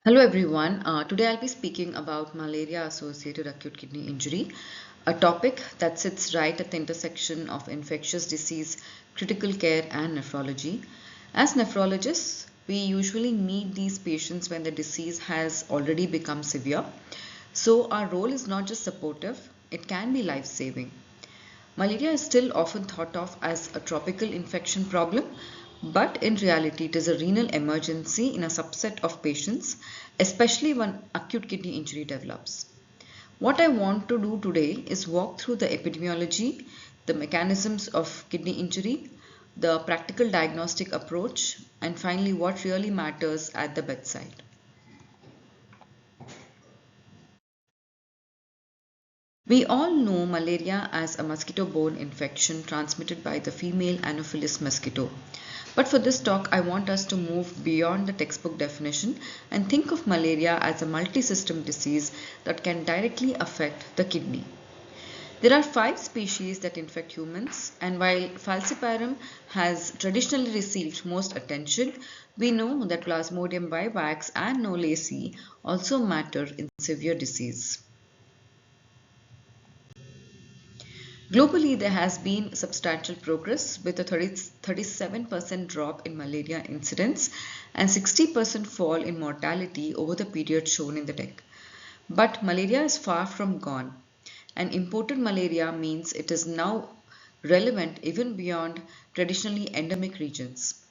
Hello everyone. Today I'll be speaking about malaria associated acute kidney injury, a topic that sits right at the intersection of infectious disease, critical care, and nephrology. As nephrologists, we usually meet these patients when the disease has already become severe. So our role is not just supportive, it can be life-saving. Malaria is still often thought of as a tropical infection problem, but in reality, it is a renal emergency in a subset of patients, especially when acute kidney injury develops. What I want to do today is walk through the epidemiology, the mechanisms of kidney injury, the practical diagnostic approach, and finally, what really matters at the bedside. We all know malaria as a mosquito-borne infection transmitted by the female Anopheles mosquito. But for this talk, I want us to move beyond the textbook definition and think of malaria as a multi-system disease that can directly affect the kidney. There are 5 species that infect humans, and while falciparum has traditionally received most attention, we know that Plasmodium vivax and Knowlesi also matter in severe disease. Globally, there has been substantial progress with a 37% drop in malaria incidence and 60% fall in mortality over the period shown in the deck. But malaria is far from gone, and imported malaria means it is now relevant even beyond traditionally endemic regions.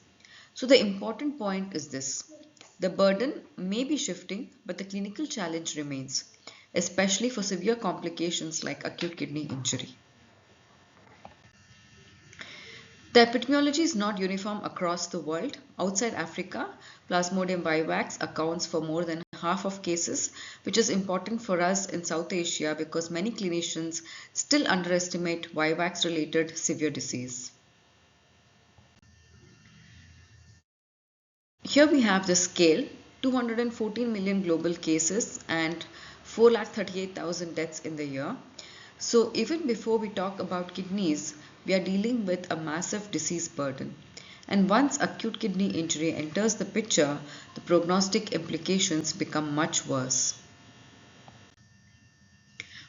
So the important point is this. The burden may be shifting, but the clinical challenge remains, especially for severe complications like acute kidney injury. The epidemiology is not uniform across the world. Outside Africa, Plasmodium vivax accounts for more than half of cases, which is important for us in South Asia because many clinicians still underestimate vivax-related severe disease. Here we have the scale, 214 million global cases and 438,000 deaths in the year. So even before we talk about kidneys, we are dealing with a massive disease burden. And once acute kidney injury enters the picture, the prognostic implications become much worse.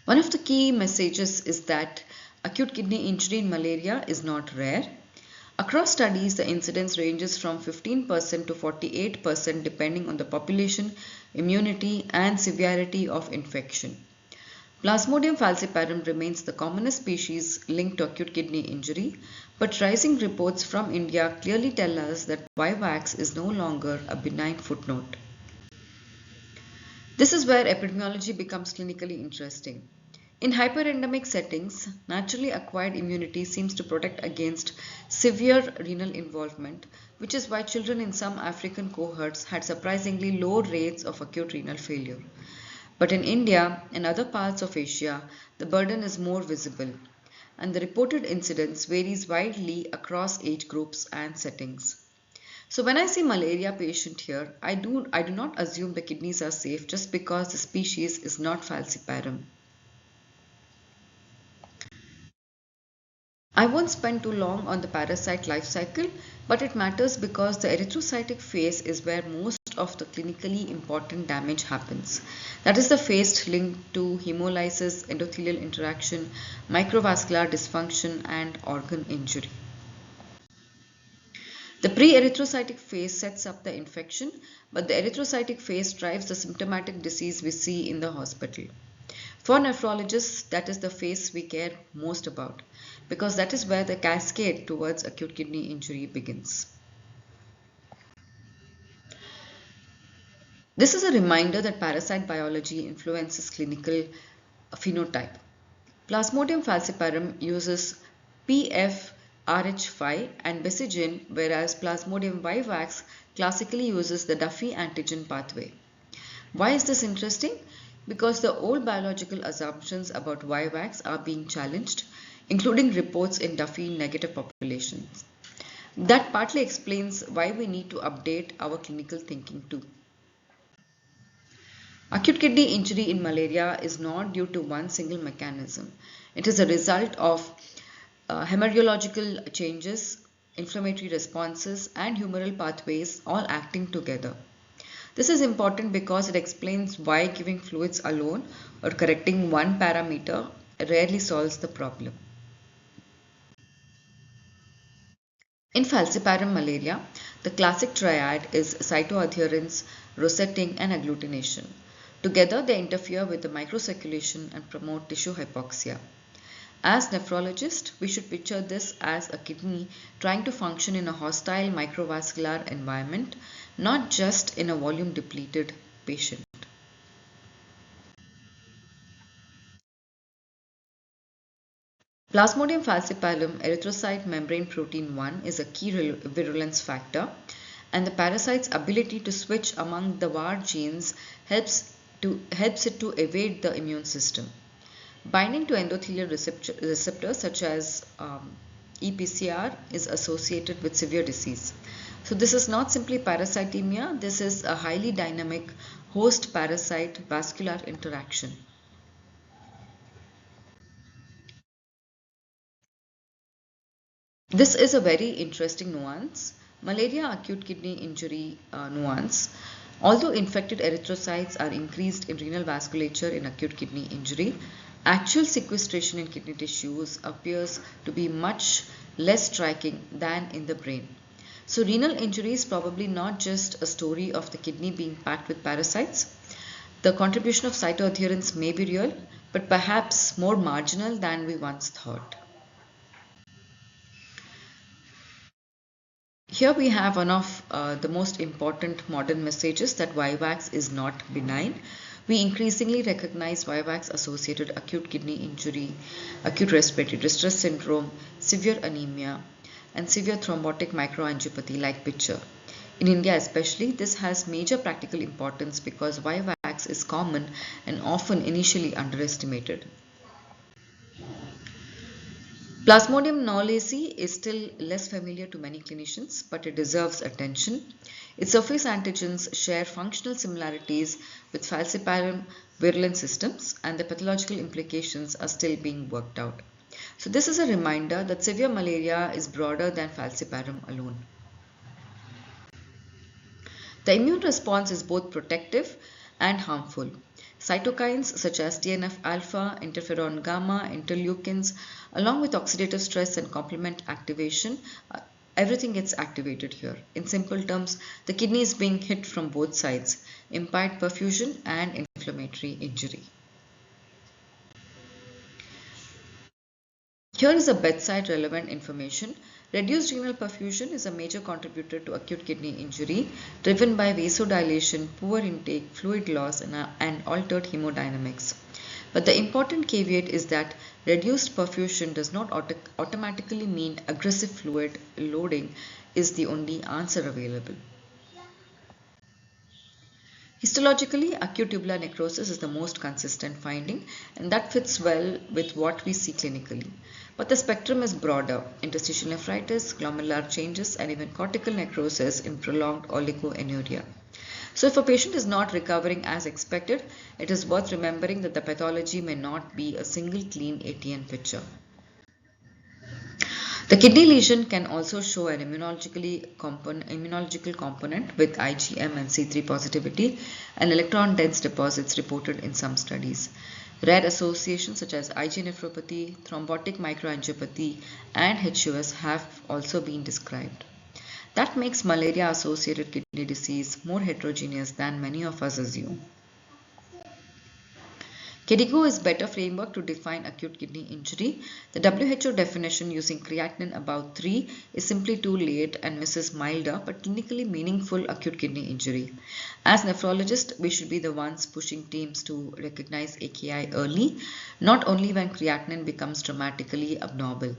One of the key messages is that acute kidney injury in malaria is not rare. Across studies, the incidence ranges from 15% to 48% depending on the population, immunity, and severity of infection. Plasmodium falciparum remains the commonest species linked to acute kidney injury, but rising reports from India clearly tell us that vivax is no longer a benign footnote. This is where epidemiology becomes clinically interesting. In hyperendemic settings, naturally acquired immunity seems to protect against severe renal involvement, which is why children in some African cohorts had surprisingly low rates of acute renal failure. But in India and other parts of Asia, the burden is more visible, and the reported incidence varies widely across age groups and settings. So when I see malaria patient here, I do not assume the kidneys are safe just because the species is not falciparum. I won't spend too long on the parasite life cycle, but it matters because the erythrocytic phase is where most of the clinically important damage happens. That is the phase linked to hemolysis, endothelial interaction, microvascular dysfunction, and organ injury. The pre-erythrocytic phase sets up the infection, but the erythrocytic phase drives the symptomatic disease we see in the hospital. For nephrologists, that is the phase we care most about because that is where the cascade towards acute kidney injury begins. This is a reminder that parasite biology influences clinical phenotype. Plasmodium falciparum uses PFRH5 and Besicin, whereas Plasmodium vivax classically uses the Duffy antigen pathway. Why is this interesting? Because the old biological assumptions about vivax are being challenged, including reports in Duffy negative populations. That partly explains why we need to update our clinical thinking too. Acute kidney injury in malaria is not due to one single mechanism. It is a result of hemorrhagical changes, inflammatory responses, and humoral pathways all acting together. This is important because it explains why giving fluids alone or correcting one parameter rarely solves the problem. In falciparum malaria, the classic triad is cytoadherence, rosetting, and agglutination. Together, they interfere with the microcirculation and promote tissue hypoxia. As nephrologists, we should picture this as a kidney trying to function in a hostile microvascular environment, not just in a volume depleted patient. Plasmodium falciparum erythrocyte membrane protein 1 is a key virulence factor, and the parasite's ability to switch among the VAR genes helps it to evade the immune system. Binding to endothelial receptors such as EPCR is associated with severe disease. So this is not simply parasitemia, this is a highly dynamic host-parasite vascular interaction. This is a very interesting nuance. Malaria acute kidney injury nuance. Although infected erythrocytes are increased in renal vasculature in acute kidney injury, actual sequestration in kidney tissues appears to be much less striking than in the brain. So renal injury is probably not just a story of the kidney being packed with parasites. The contribution of cytoadherence may be real, but perhaps more marginal than we once thought. Here we have one of the most important modern messages that Vivax is not benign. We increasingly recognize Vivax associated acute kidney injury, acute respiratory distress syndrome, severe anemia, and severe thrombotic microangiopathy like picture. In India especially, this has major practical importance because Vivax is common and often initially underestimated. Plasmodium knowlesi is still less familiar to many clinicians, but it deserves attention. Its surface antigens share functional similarities with falciparum virulent systems, and the pathological implications are still being worked out. So this is a reminder that severe malaria is broader than falciparum alone. The immune response is both protective and harmful. Cytokines such as TNF alpha, interferon gamma, interleukins, along with oxidative stress and complement activation, everything gets activated here. In simple terms, the kidney is being hit from both sides, impaired perfusion and inflammatory injury. Here is a bedside relevant information. Reduced renal perfusion is a major contributor to acute kidney injury driven by vasodilation, poor intake, fluid loss, and altered hemodynamics. But the important caveat is that reduced perfusion does not automatically mean aggressive fluid loading is the only answer available. Histologically, acute tubular necrosis is the most consistent finding, and that fits well with what we see clinically. But the spectrum is broader: interstitial nephritis, glomerular changes, and even cortical necrosis in prolonged oligoanuria. So if a patient is not recovering as expected, it is worth remembering that the pathology may not be a single clean ATN picture. The kidney lesion can also show an immunological component with IgM and C3 positivity and electron-dense deposits reported in some studies. Rare associations such as IgA nephropathy, thrombotic microangiopathy, and HUS have also been described. That makes malaria-associated kidney disease more heterogeneous than many of us assume. KDIGO is a better framework to define acute kidney injury. The WHO definition using creatinine above 3 is simply too late and misses milder but clinically meaningful acute kidney injury. As nephrologists, we should be the ones pushing teams to recognize AKI early, not only when creatinine becomes dramatically abnormal.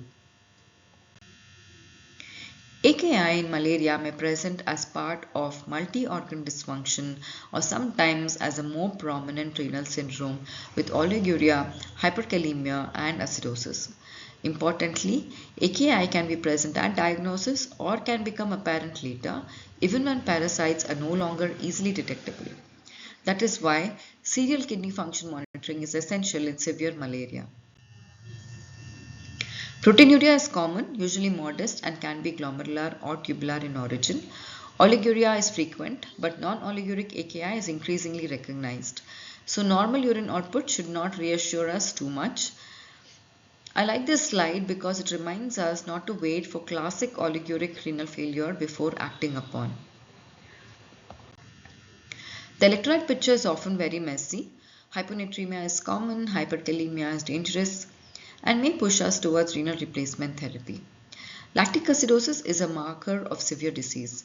AKI in malaria may present as part of multi-organ dysfunction or sometimes as a more prominent renal syndrome with oliguria, hyperkalemia, and acidosis. Importantly, AKI can be present at diagnosis or can become apparent later, even when parasites are no longer easily detectable. That is why serial kidney function monitoring is essential in severe malaria. Proteinuria is common, usually modest, and can be glomerular or tubular in origin. Oliguria is frequent, but non-oliguric AKI is increasingly recognized. So normal urine output should not reassure us too much. I like this slide because it reminds us not to wait for classic oliguric renal failure before acting upon. The electrolyte picture is often very messy. Hyponatremia is common, hyperkalemia is dangerous, and may push us towards renal replacement therapy. Lactic acidosis is a marker of severe disease.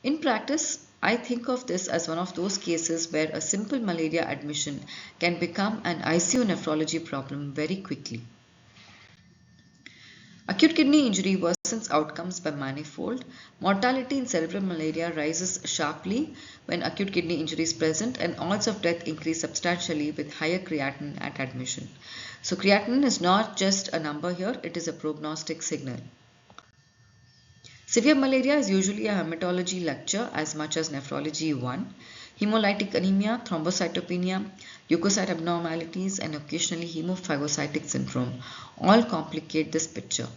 In practice, I think of this as one of those cases where a simple malaria admission can become an ICU nephrology problem very quickly. Acute kidney injury worsens outcomes by manifold. Mortality in cerebral malaria rises sharply when acute kidney injury is present, and odds of death increase substantially with higher creatinine at admission. So creatinine is not just a number here, it is a prognostic signal. Severe malaria is usually a hematology lecture as much as nephrology one. Hemolytic anemia, thrombocytopenia, leukocyte abnormalities, and occasionally hemophagocytic syndrome all complicate this picture.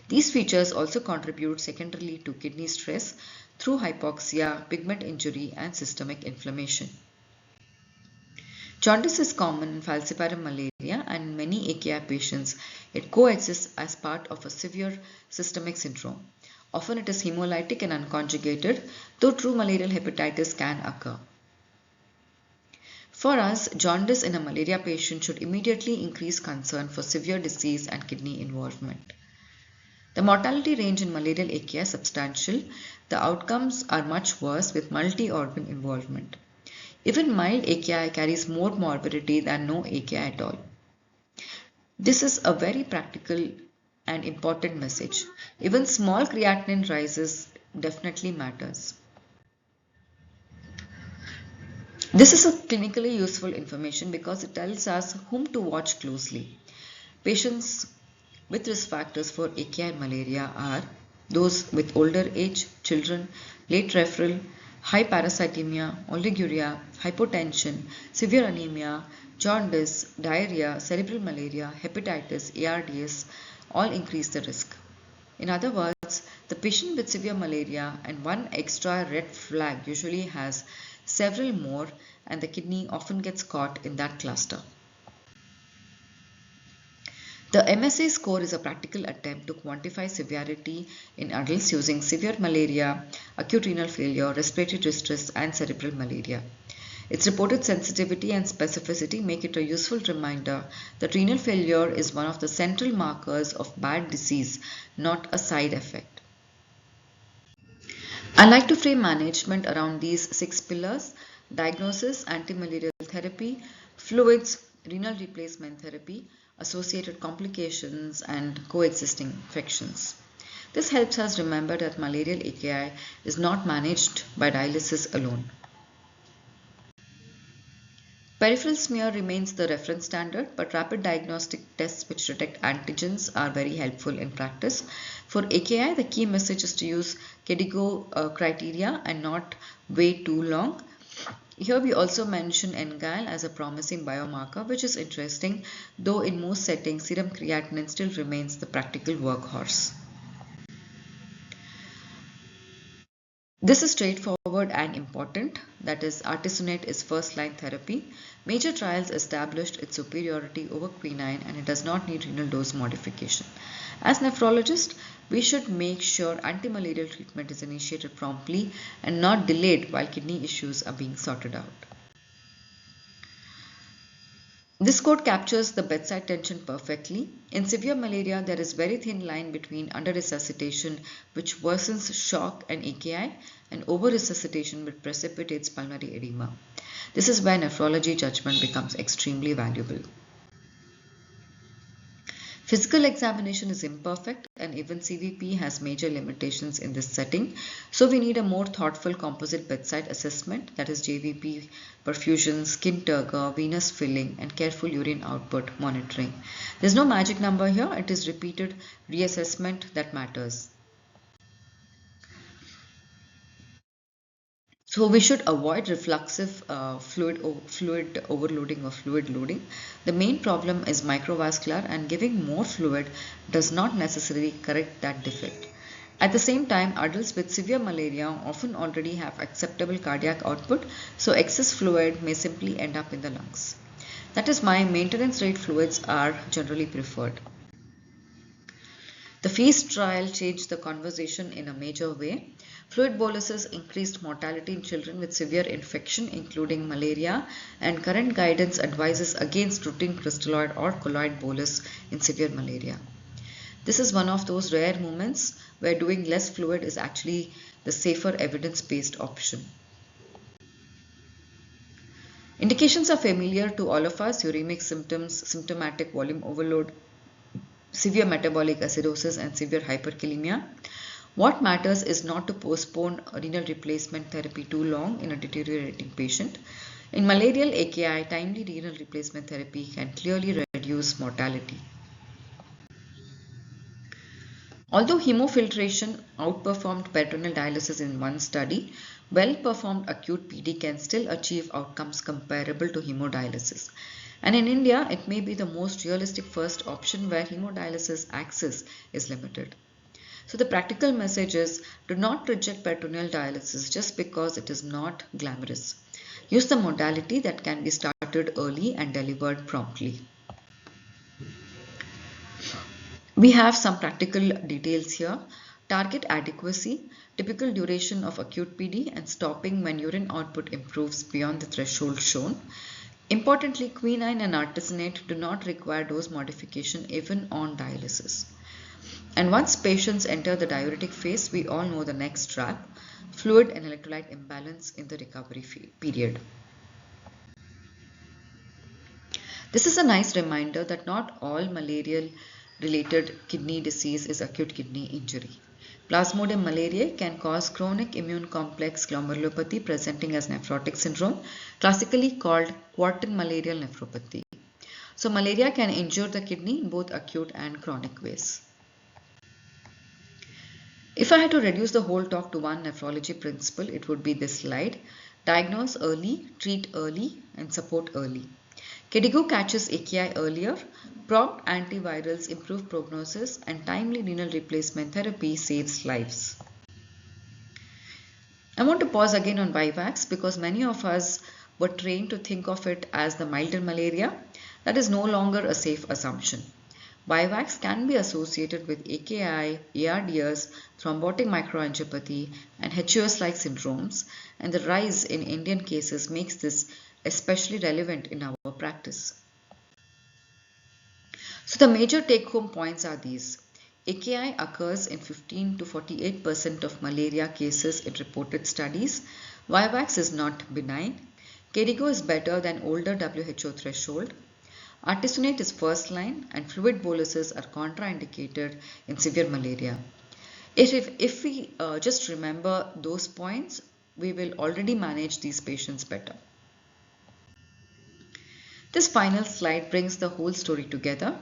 These features also contribute secondarily to kidney stress through hypoxia, pigment injury, and systemic inflammation. Jaundice is common in falciparum malaria, and in many AKI patients, it coexists as part of a severe systemic syndrome. Often it is hemolytic and unconjugated, though true malarial hepatitis can occur. For us, jaundice in a malaria patient should immediately increase concern for severe disease and kidney involvement. The mortality range in malarial AKI is substantial. The outcomes are much worse with multi-organ involvement. Even mild AKI carries more morbidity than no AKI at all. This is a very practical and important message. Even small creatinine rises definitely matters. This is a clinically useful information because it tells us whom to watch closely. Patients with risk factors for AKI and malaria are those with older age, children, late referral, high parasitemia, oliguria, hypotension, severe anemia, jaundice, diarrhea, cerebral malaria, hepatitis, ARDS all increase the risk. In other words, the patient with severe malaria and one extra red flag usually has several more, and the kidney often gets caught in that cluster. The MSA score is a practical attempt to quantify severity in adults using severe malaria, acute renal failure, respiratory distress, and cerebral malaria. Its reported sensitivity and specificity make it a useful reminder that renal failure is one of the central markers of bad disease, not a side effect. I like to frame management around these 6 pillars: diagnosis, antimalarial therapy, fluids, renal replacement therapy, associated complications, and coexisting infections. This helps us remember that malarial AKI is not managed by dialysis alone. Peripheral smear remains the reference standard, but rapid diagnostic tests which detect antigens are very helpful in practice. For AKI, the key message is to use KDIGO criteria and not wait too long. Here we also mention NGAL as a promising biomarker, which is interesting, though in most settings serum creatinine still remains the practical workhorse. This is straightforward and important, that is, artesunate is first-line therapy. Major trials established its superiority over quinine and it does not need renal dose modification. As nephrologists, we should make sure antimalarial treatment is initiated promptly and not delayed while kidney issues are being sorted out. This quote captures the bedside tension perfectly. In severe malaria, there is very thin line between under-resuscitation, which worsens shock and AKI, and over-resuscitation, which precipitates pulmonary edema. This is where nephrology judgment becomes extremely valuable. Physical examination is imperfect and even CVP has major limitations in this setting. So we need a more thoughtful composite bedside assessment, that is JVP, perfusion, skin turgor, venous filling, and careful urine output monitoring. There's no magic number here, it is repeated reassessment that matters. So we should avoid refluxive fluid overloading or fluid loading. The main problem is microvascular, and giving more fluid does not necessarily correct that defect. At the same time, adults with severe malaria often already have acceptable cardiac output, so excess fluid may simply end up in the lungs. That is why maintenance rate fluids are generally preferred. The FEAST trial changed the conversation in a major way. Fluid boluses increased mortality in children with severe infection, including malaria, and current guidance advises against routine crystalloid or colloid bolus in severe malaria. This is one of those rare moments where doing less fluid is actually the safer evidence-based option. Indications are familiar to all of us: uremic symptoms, symptomatic volume overload, severe metabolic acidosis, and severe hyperkalemia. What matters is not to postpone renal replacement therapy too long in a deteriorating patient. In malarial AKI, timely renal replacement therapy can clearly reduce mortality. Although hemofiltration outperformed peritoneal dialysis in one study, well-performed acute PD can still achieve outcomes comparable to hemodialysis. And in India, it may be the most realistic first option where hemodialysis access is limited. So the practical message is, do not reject peritoneal dialysis just because it is not glamorous. Use the modality that can be started early and delivered promptly. We have some practical details here. Target adequacy, typical duration of acute PD, and stopping when urine output improves beyond the threshold shown. Importantly, quinine and artesunate do not require dose modification even on dialysis. And once patients enter the diuretic phase, we all know the next trap: fluid and electrolyte imbalance in the recovery period. This is a nice reminder that not all malarial related kidney disease is acute kidney injury. Plasmodium malariae can cause chronic immune complex glomerulopathy presenting as nephrotic syndrome, classically called quartan malarial nephropathy. So malaria can injure the kidney in both acute and chronic ways. If I had to reduce the whole talk to one nephrology principle, it would be this slide: diagnose early, treat early, and support early. KDIGO catches AKI earlier, prompt antivirals improve prognosis, and timely renal replacement therapy saves lives. I want to pause again on Vivax because many of us were trained to think of it as the milder malaria. That is no longer a safe assumption. Vivax can be associated with AKI, ARDS, thrombotic microangiopathy, and HUS-like syndromes, and the rise in Indian cases makes this especially relevant in our practice. So the major take-home points are these. AKI occurs in 15 to 48% of malaria cases in reported studies. Vivax is not benign. KDIGO is better than older WHO threshold. Artesunate is first line, and fluid boluses are contraindicated in severe malaria. If we just remember those points, we will already manage these patients better. This final slide brings the whole story together.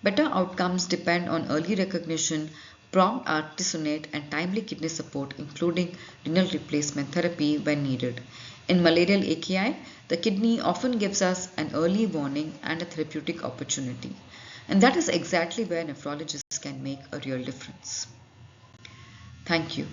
Better outcomes depend on early recognition, prompt artesunate, and timely kidney support, including renal replacement therapy when needed. In malarial AKI, the kidney often gives us an early warning and a therapeutic opportunity. And that is exactly where nephrologists can make a real difference. Thank you.